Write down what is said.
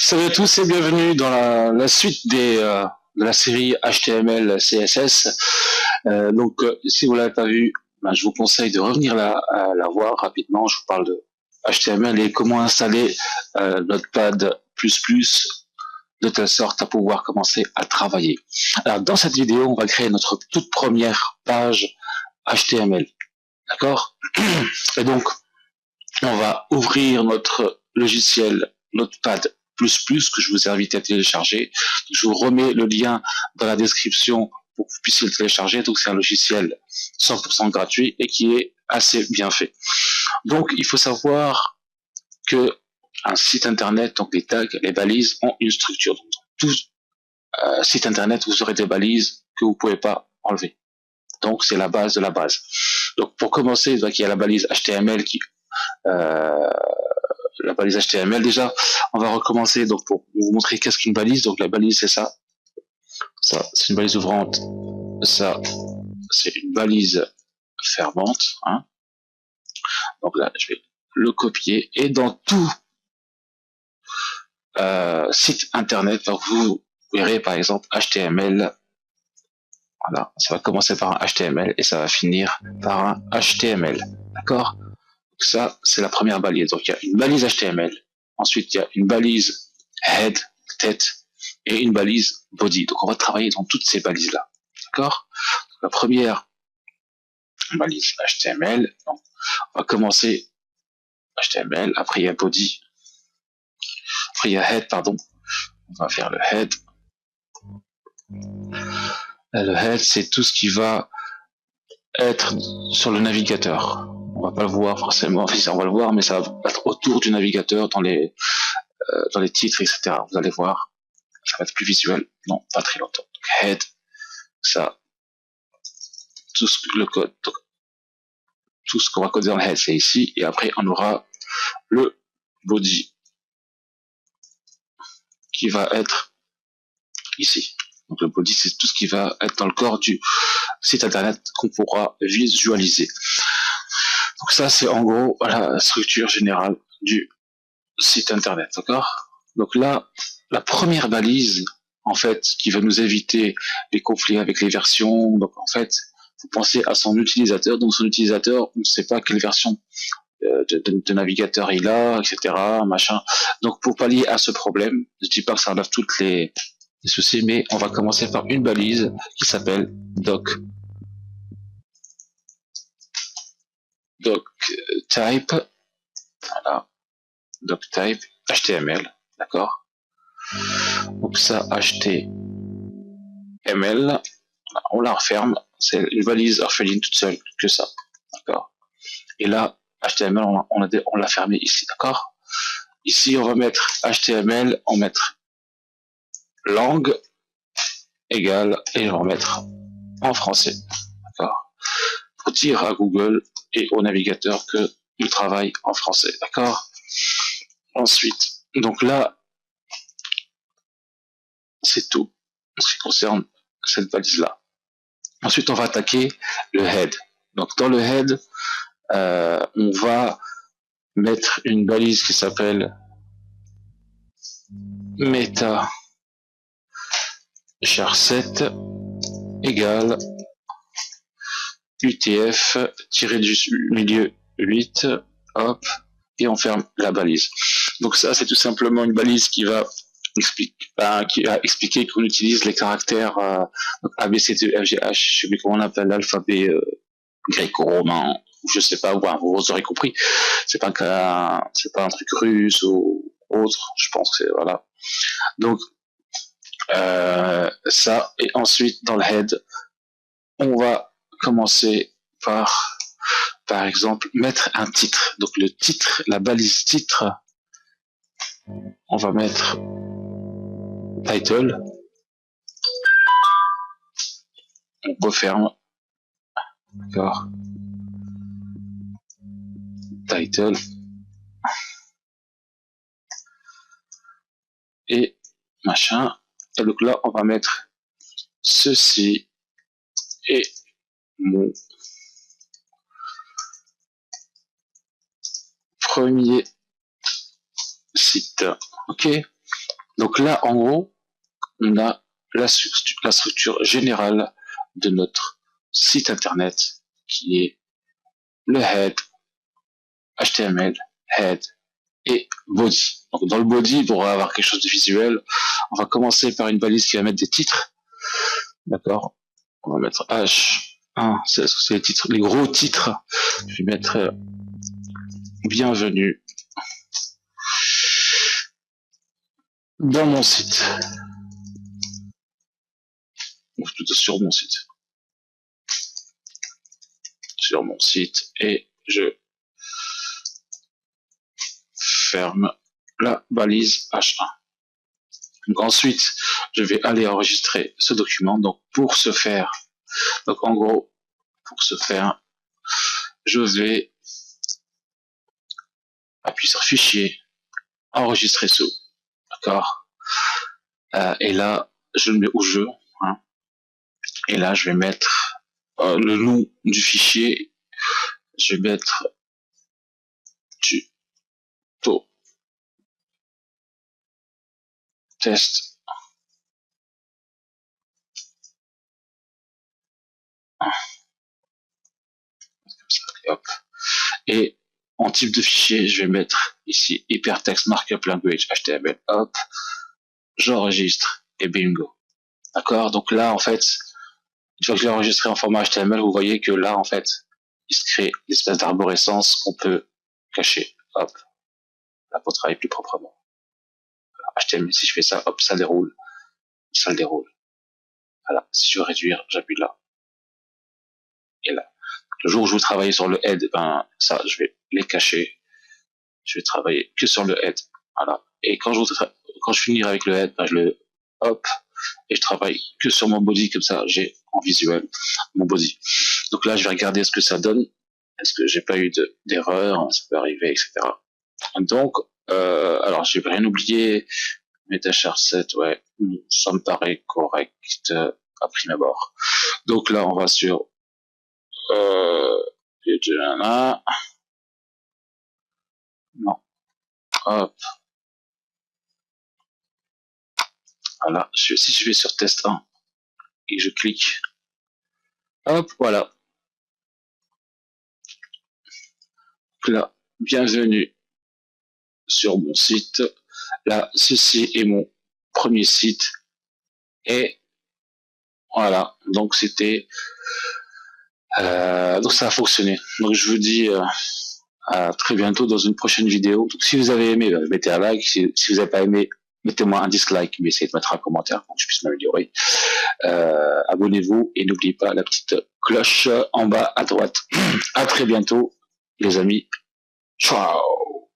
Salut à tous et bienvenue dans la suite de la série HTML CSS. Si vous l'avez pas vu, je vous conseille de revenir la voir rapidement. Je vous parle de HTML et comment installer Notepad++ de telle sorte à pouvoir commencer à travailler. Alors dans cette vidéo, on va créer notre toute première page HTML. D'accord? Et donc, on va ouvrir notre logiciel Notepad++ que je vous invite à télécharger. Je vous remets le lien dans la description pour que vous puissiez le télécharger. Donc c'est un logiciel 100% gratuit et qui est assez bien fait. Donc il faut savoir que un site internet, donc les tags, les balises ont une structure. Donc, tout site internet, vous aurez des balises que vous ne pouvez pas enlever. Donc c'est la base de la base. Donc pour commencer, il y a la balise HTML qui la balise HTML. Déjà, on va recommencer donc pour vous montrer qu'est-ce qu'une balise. Donc la balise, c'est ça. Ça, c'est une balise ouvrante. Ça, c'est une balise fermante. Hein. Donc là, je vais le copier. Et dans tout site internet, donc vous verrez par exemple HTML. Voilà, ça va commencer par un HTML et ça va finir par un HTML. D'accord? Ça, c'est la première balise. Donc il y a une balise HTML. Ensuite, il y a une balise head, tête, et une balise body. Donc on va travailler dans toutes ces balises-là. D'accord? La première balise HTML. Donc, on va commencer HTML. Après il y a body. Après il y a head, pardon. On va faire le head. Le head, c'est tout ce qui va être sur le navigateur. On va pas le voir forcément, enfin, on va le voir, mais ça va être autour du navigateur dans les titres, etc. Vous allez voir, ça va être plus visuel. Non, pas très longtemps. Donc, head, ça, le code, donc, tout ce qu'on va coder dans le head, c'est ici, et après on aura le body qui va être ici. Donc le body, c'est tout ce qui va être dans le corps du site internet qu'on pourra visualiser. Donc ça, c'est en gros la structure générale du site internet, d'accord? Donc là, la première balise, en fait, qui va nous éviter les conflits avec les versions, donc en fait, vous pensez à son utilisateur, donc son utilisateur, on ne sait pas quelle version de navigateur il a, etc., machin. Donc pour pallier à ce problème, je dis pas que ça enlève toutes les soucis, mais on va commencer par une balise qui s'appelle doc type, voilà, doc type HTML, d'accord. Donc ça, HTML, on la referme, c'est une valise orpheline toute seule, que ça, d'accord. Et là, HTML, on l'a fermé ici, d'accord. Ici, on va mettre HTML, on va mettre langue égale, et on va mettre en français, d'accord, pour dire à Google et au navigateur que il travaille en français, d'accord. Ensuite, donc là, c'est tout en ce qui concerne cette balise-là. Ensuite, on va attaquer le head. Donc dans le head, on va mettre une balise qui s'appelle meta char7 égale utf tiré du milieu 8, hop, et on ferme la balise. Donc ça, c'est tout simplement une balise qui va expliquer qu'on utilise les caractères A, B, C, D, F, G, H, je sais plus comment on appelle l'alphabet gréco-romain, je sais pas, vous aurez compris. C'est pas un truc russe ou autre, je pense que c'est, voilà. Donc, ça, et ensuite, dans le head, on va commencer par exemple, mettre un titre. Donc, le titre, la balise titre, on va mettre title. On referme. D'accord. Title. Et machin. Et donc là, on va mettre ceci et mon premier site. Ok. Donc là, en gros, on a la structure générale de notre site internet qui est le head, HTML, head et body. Donc dans le body, pour avoir quelque chose de visuel, on va commencer par une balise qui va mettre des titres. D'accord? On va mettre H1, c'est les titres, les gros titres. Je vais mettre bienvenue dans mon site. Ou plutôt sur mon site. Sur mon site et je ferme la balise H1. Donc ensuite, je vais aller enregistrer ce document. Donc pour ce faire, donc en gros, pour ce faire, je vais appuyer sur fichier, enregistrer sous, d'accord. Et là, je le mets où je veux. Hein. Et là, je vais mettre le nom du fichier. Je vais mettre tuto test. Hop. Et en type de fichier, je vais mettre ici Hypertext Markup Language HTML. Hop. J'enregistre et bingo. D'accord. Donc là, en fait, une fois que j'ai enregistré en format HTML, vous voyez que là, en fait, il se crée une espèce d'arborescence qu'on peut cacher. Hop. Là, pour travailler plus proprement. Alors, HTML, si je fais ça, hop, ça déroule. Ça le déroule. Voilà. Si je veux réduire, j'appuie là. Et là. Le jour où je veux travailler sur le head, ben, ça, je vais les cacher. Je vais travailler que sur le head. Voilà. Et quand je finirai avec le head, ben, je le, hop, et je travaille que sur mon body, comme ça, j'ai en visuel mon body. Donc là, je vais regarder ce que ça donne. Est-ce que j'ai pas eu d'erreur, ça peut arriver, etc. Donc, alors, j'ai rien oublié. Metachar 7, ouais, ça me paraît correct à prime abord. Donc là, on va sur non. Hop. Voilà. Si je vais sur test 1 et je clique, hop, voilà. Donc là, bienvenue sur mon site. Là, ceci est mon premier site. Et voilà. Donc c'était, donc ça a fonctionné. Donc je vous dis à très bientôt dans une prochaine vidéo. Donc si vous avez aimé, mettez un like. Si vous n'avez pas aimé, mettez-moi un dislike, mais essayez de mettre un commentaire pour que je puisse m'améliorer. Abonnez-vous et n'oubliez pas la petite cloche en bas à droite. À très bientôt, les amis. Ciao.